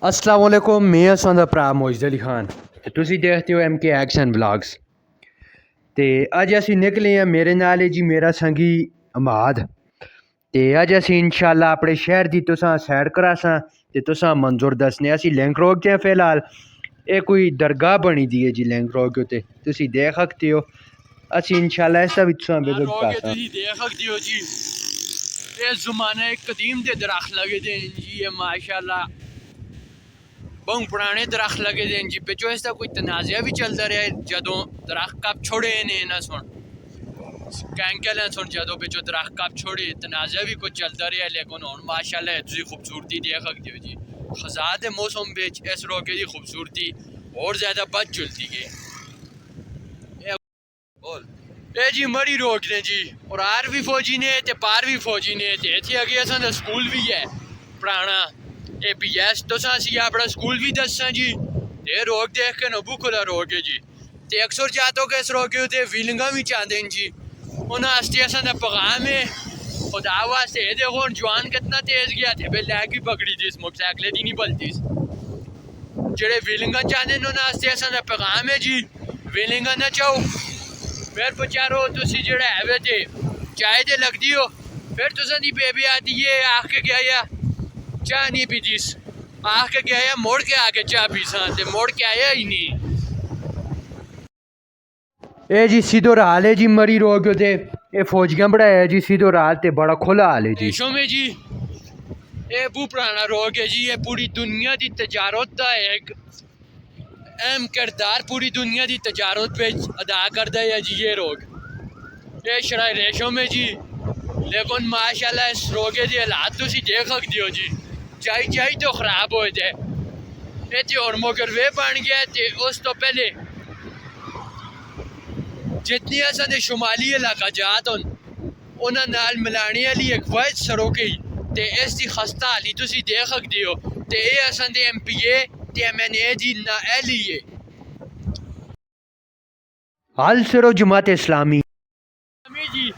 अस्सलाम वालेकुम, मैं हसन दा भरा मोहित अली खान ते तुसी देखते हो MK एक्शन ब्लॉग्स। ते अज असी निकले हैं, मेरे नाल है जी मेरा संगी अमाद। ते अज असी इंशाल्लाह अपने शहर दी तुसां सैर करासां ते तुसां मंजूर दसने। असी लिंक रोक च फिलहाल ये कोई दरगाह बनी दी है जी लिंक रोक उत्ते, तुसी देख सकते हो। असी इंशाल्लाह इसदा भी तुसां विजिट करासां। तुसी देख सकते हो जी, ये ज़माने कदीम दे दरख्त लगे दे जी, ये माशाल्लाह बहुत पुराने दरख्त लगे दे जी। बिचो इसका कोई तनाज़ा भी चलता रहा है जदों दरख्त कब छोड़े ने ना सुन कैंकल सुन जदों बिचो दरख्त कब छोड़े तनाज़ा भी कुछ चलता रहा, लेकिन हुण माशाल्लाह तुसी खूबसूरती देख सकते हो जी। खज़ां दे मौसम बिच इस रोके की खूबसूरती और ज़्यादा बद चलती गई। ये जी मरी रोक ने जी, और आर भी फौजी ने ते पार भी फौजी ने ते इत्थे अगे असां दा स्कूल भी है पुराना APS। तुस असी अपना स्कूल भी दस्सां जी। ते रोक देख के नबू खुला रोक है जी। ते अक्सर जातो के इस रोके ते फीलिंगा भी चाहते हैं जी। उन्हें आस्ते असां दा पैगाम है खुदा वास्ते। ये देखो जवान कितना तेज गया थे, बे लैग भी पकड़ी थी मोटरसाइकिल दी नहीं बलती। जेड़े फीलिंगा चाहते हैं उन्हें आस्ते असां दा पैगाम है जी, फीलिंगा ना चाहो फिर बचारो तुसी जेड़ा है वे ते चाय ते लगदी हो, फिर तुसां दी बेबी आती है आख के गया या चाह नहीं पीतीस, आख के गया या मोड़ के आके चाह पीसा ते मोड़ के आया ही नहीं। ए जी सीधो हाल है जी मरी रोक उत्ते, ये फौजियां बढ़ाया जी सीधो हाल ते बड़ा खुला हाल है जी। देशों में जी ये बू पुराना रोग है जी, ये पूरी दुनिया की तजारत का एक अहम किरदार पूरी दुनिया की तजारत पे अदा करता है जी। ये रोग ये शराय रेशों में जी, लेकिन माशाल्लाह इस रोगे के हालात तुम देख सकते हो जी। चाई तो खराब हो जाए ये तो और मगर वे बन गया ते उस तो पहले जितनी असां शुमाली इलाका जात उन्होंने नाल मिलाने वाली एक वायद सरोके ते इसकी खस्ता हाली तुम देख सकते हो। ते ये असां दे MPA ते MNA दी नाअहली है। हाल सिरो जमात इस्लामी जी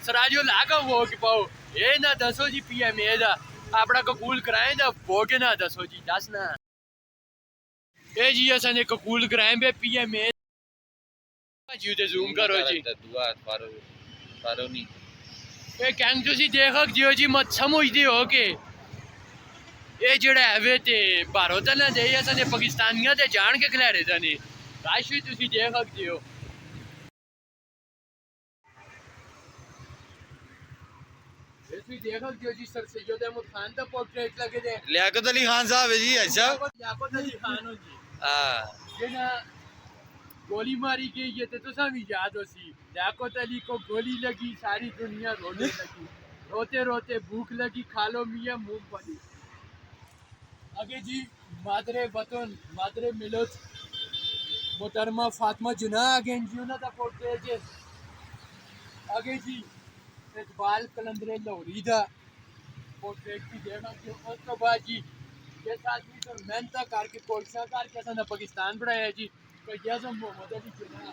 सराजो लागा वो कि पाओ ये ना दसो जी PMA दा अपना कबूल कराए दा वो के ना दसो जी, दस ना ये जी असां ने कबूल कराए बे PMA जी ते जूम करो जी। दुआ फारो नहीं ये कैंग तुसी देख सकते हो जी। मत समझदे हो के ये जेड़ा है वे ते भारत ना दे असां ने पाकिस्तानियां ते जान के खिलारे दा ने राश भी तुसी देख सकते हो। देख सकते हो जी सर सैयद अहमद खान का पोर्ट्रेट लगे दे। लियाकत अली खान साहब है जी। अच्छा लियाकत अली खान हो जी, हाँ जेना गोली मारी गई है तो तुसा भी याद हो सी। लियाकत अली को गोली लगी, सारी दुनिया रोने लगी, रोते रोते भूख लगी, खा लो मियां मूंगफली। आगे जी मादरे वतन मादरे मिलत मोहतरमा फातिमा जुना आगे जी उन्हों का पोर्ट्रेट है। आगे जी इकबाल कलंदरे लाहौरी का पोर्ट्रेट भी देखा कि उस तो बाद जी जिस आदमी तो मेहनत करके कोशिशां करके असां पाकिस्तान बनाया जी कोई आज़म मोहम्मद अली जिन्ना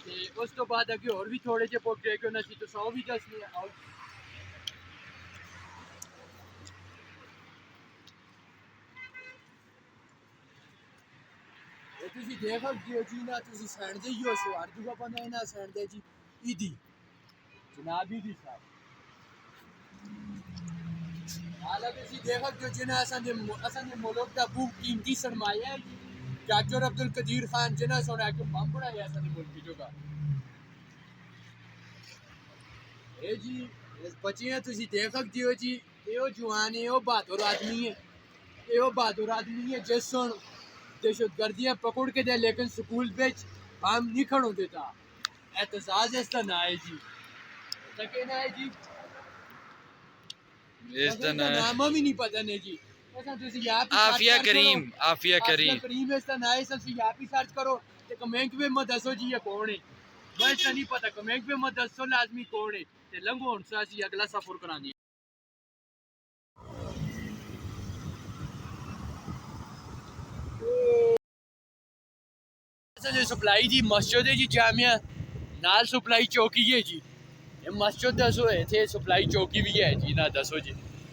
ते उस तो बाद अगे और भी थोड़े जे पोर्ट्रेट होना सी तो सौ भी दसने आओ। ये तुसी देख सकते हो जी ना तुसी सैंडदे ही हो सवार दूगा बंदा ना सैंडदे जी ईदी जनाब ईदी साहब। हालांकि तुसी देख सकते हो जिन्हें असां दे मुल्क दा बहुत कीमती सरमाया है जी। डॉक्टर अब्दुल कदीर खान जिन्हें सोना के बम बनाया असां दे मुल्क जो का ए जी बच्चे हैं तुसी देख सकते हो जी। ये जवान है, वो बहादुर आदमी है, ये बहादुर आदमी है जिस सुन दहशतगर्दियां पकड़ के दे लेकिन स्कूल बेच हम नहीं खड़ो देता। एहतसास इसका ना है जी, सके ना है जी, इसका नाम भी नहीं पता नहीं जी। आफिया करीम आफिया करीम करीम इसका ना है, सबसे आप ही सर्च करो ते कमेंट में मत दसो जी ये कौन है। मैं इसका नहीं पता, कमेंट में मत दसो लाजमी कौन है ते लंघो हुन सी अगला सफर करानी। जो सप्लाई जी मस्जिद है जी जामिया नाल सप्लाई चौकी है जी। ये मस्जिद दसो इतने सप्लाई चौकी भी है जी ना दसो जी।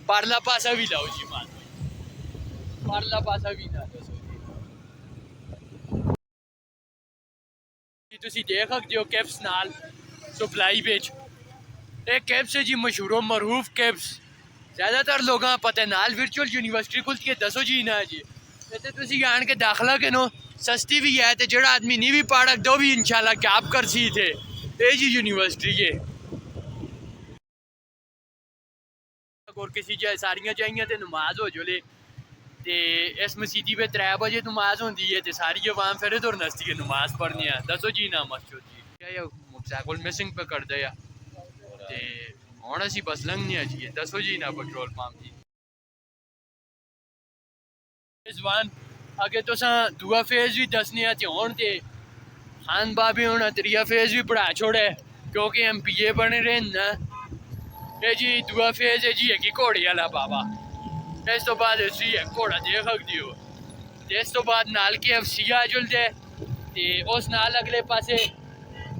परला पासा भी लाओ जी मान پرلا پاسا بھی نہ دسو جی تسی دیکھ سکتے ہو کیپس نال سپلائی بچ یہ کیپس ہے جی مشہور و معروف کیپس زیادہ تر لوگاں پتہ نال ورچوئل یونیورسٹی کھلتی ہے دسو جی نہ جی تے تسی آن کے داخلہ کے نو سستی بھی ہے تے جڑا آدمی نہیں بھی پڑھا دو بھی انشاءاللہ کیا آپ کر سی تھے اے جی یونیورسٹی کے اور کسی جائے ساریاں چاہیے تے نماز ہو جو لے تے اس مسیدی پہ 3 بجے نماز ہوندی ہے تے ساری عوام پھر ادھر نستی ہے نماز پڑھنی ہے دسو جی نا مسجد جی کیا یہ موٹر سائیکل مسنگ پہ کر دیا تے ہن اسی بس لنگنے آ جی دسو جی نا پیٹرول پمپ جی زبان اگے تساں دعا فیز بھی دسنے تے ہن تے خان بابے ہن تریا فیز بھی پڑھا چھوڑے کیونکہ ایم پی اے بنے رہے نا یہ جی دعا فیز ہے جی ہے کہ گھوڑے والا بابا اس تو بعد اسی ایک گھوڑا دیکھ سکتے ہو اس تو بعد نال کے ایف سی آ جلدے تے اس نال اگلے پاسے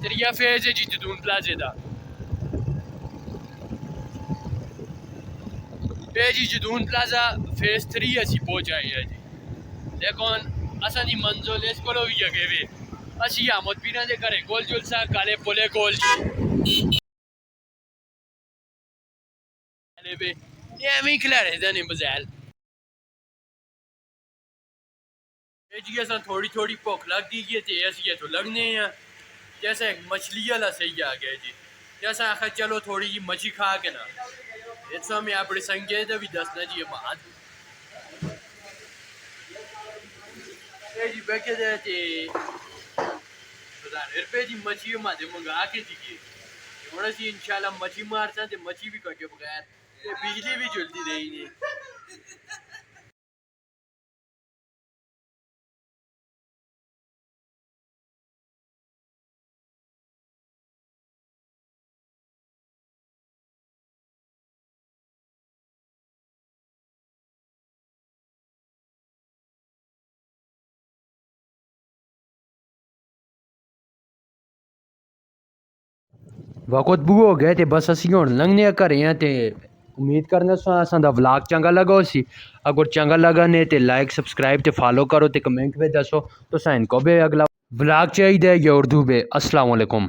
تریا فیز ہے جی جدون پلازے دا اے جی جدون پلازا فیز 3 اسی پہنچ آئی ہے جی لیکن اساں دی منزل اس کولو بھی اگے وے اسی احمد پیرا دے گھرے کول جلسا کالے پولے کول جی یہ ایویں کھلارے دے نہیں بزیل جی اصل تھوڑی تھوڑی بھوک لگ گئی ہے تے اسی تو لگنے ہیں جیسے ایک مچھلی والا صحیح آ گیا جی جیسا آخر چلو تھوڑی جی مچھی کھا کے نا اس میں اپنے سنگے تو بھی دسنا جی بات جی بیٹھے دے تے 1000 روپے جی مچھی ہمارے منگا کے جی ہوں اسی انشاءاللہ مچھی مارسا تے مچھی بھی کٹے بغیر تے بجلی بھی جلدی رہی نہیں وقت بو ہو گئے تے بس اسی ہن لنگنے گھرے ہیں تے امید کرنا سو اساں دا ولاگ چنگا لگا سی اگر چنگا لگا نے تے لائک سبسکرائب تے فالو کرو تے کمنٹ میں دسو تو سائن کو بھی اگلا ولاگ چاہیے یا اردو میں السلام علیکم